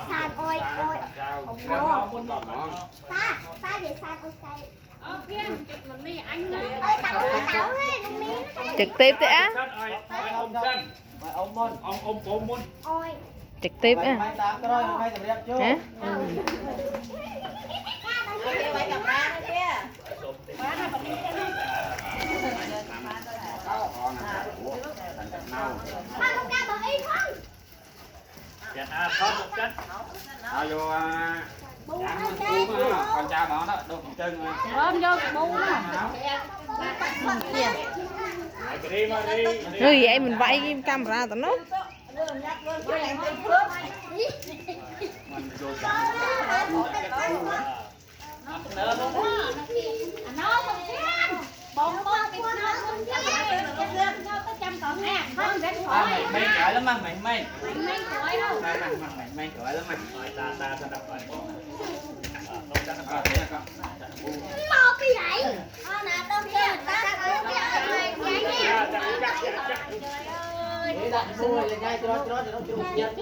sàn ôi ôi ông nó ta để sàn ôi cây trực tiếp đấy á, ôi trực tiếp á, hả? ba con ca bờ y không vô con cha nó đó đốt chân Ôm vô bu rồi vậy mình vẫy cái camera tụi nó. nó không xem bông cái nó không xem nó có trăm còn nè không để khỏi mày giỏi lắm mà mày mày khỏi đâu mày giỏi lắm mày ta đập lại một cái vậy nè đâu kia ta ở cái để đặt mua là ngay cho nó chụp giật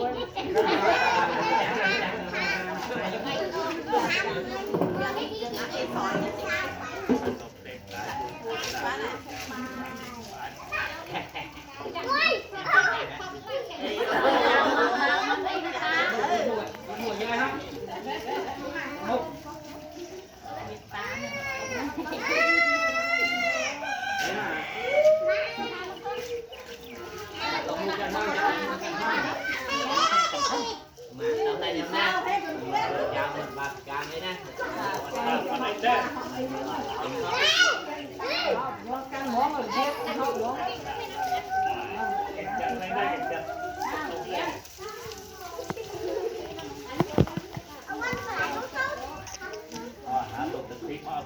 hôm nay nhầm nha chào mình bà chào đấy nha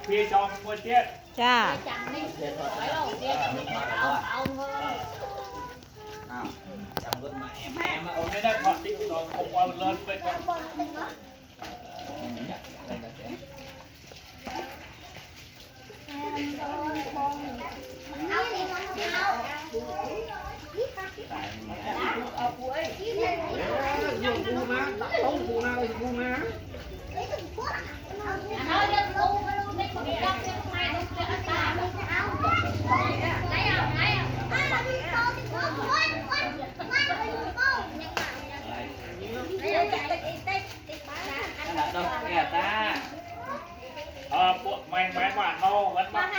phía trong một chiếc Cha. em ở đây đã thọt đi rồi không qua lên bên bộ mày bán bạn đâu vẫn mà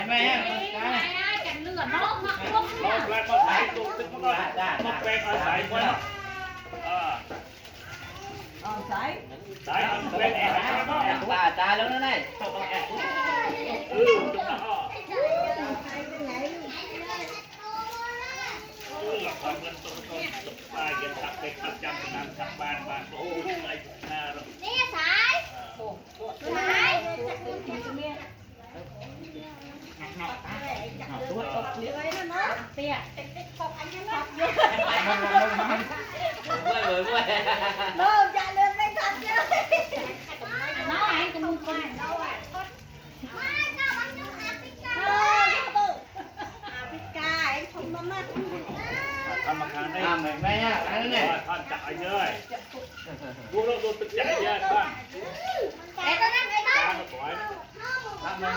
mày chẳng lừa nó mà nó lên có thấy tụ tức nó quen ở sải quá sải ăn lên ta luôn đó này là con lên tôi bài hiện tập cái tập trăm năm tập bàn bàn ô này rồi nè sải sảiทำมาทานได้ mày mày nha cái này ท่านจ่ายเลยดูแล้วดูตึกจ่ายเยอะท่าน để tôi đang đây ตา đó สวย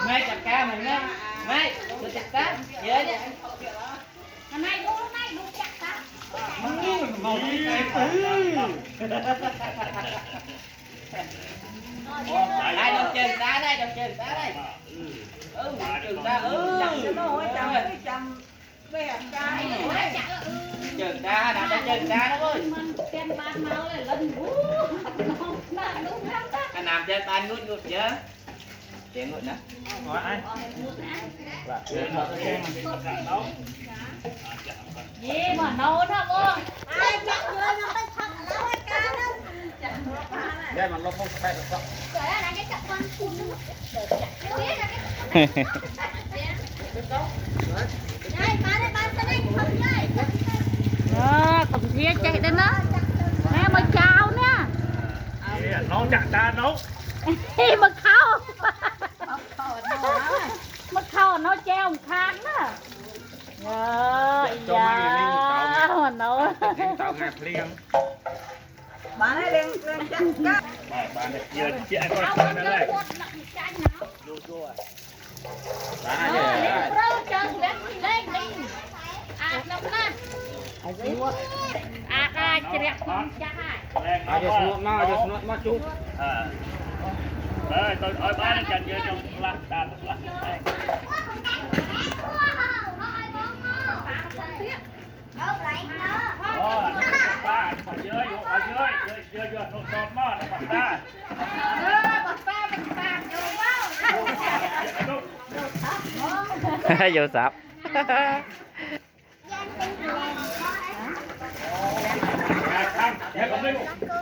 mày chặt cá mày mày mày tôi chặt cá dễ chứ hôm nay đu chặt ta đây đồng chừng ta đây đồng chừng ta đây chừng ta chừng ta đã cho chừng ta đó ơi anh làm cho tay nuốt nuốt chứ chuyện nuốt nữa hỏi ai gì mà nấu đó con ai chặt chưa nó tới thật nấu hết cá đó đây mà lông không phải được không trời ơi là cái chặt con phun nó biết là cái đây ba sẽ đi không đây Cầm thia chạy đến đó. Nè mà chào nè. nó chặt ta nấu Mà khâu. Mà khâu nó treo một khăn đó. Dạ, mà nấu. tao nghe liền มาให้เร่งจัดจ้า bạn này kia chị ăn เอา con เงิ này น đây หมดหลักใจเนาะ vô vô à เราเจอเล็กเล็กนี่อาบน้ำนะอาบได้จะเรียกคุณจ้า aja sunat mah cuk tôi ở bán nó chành vô trong lát ta lát ba phải dưới nó sọt mót nó bật ta vô sập không, không, không,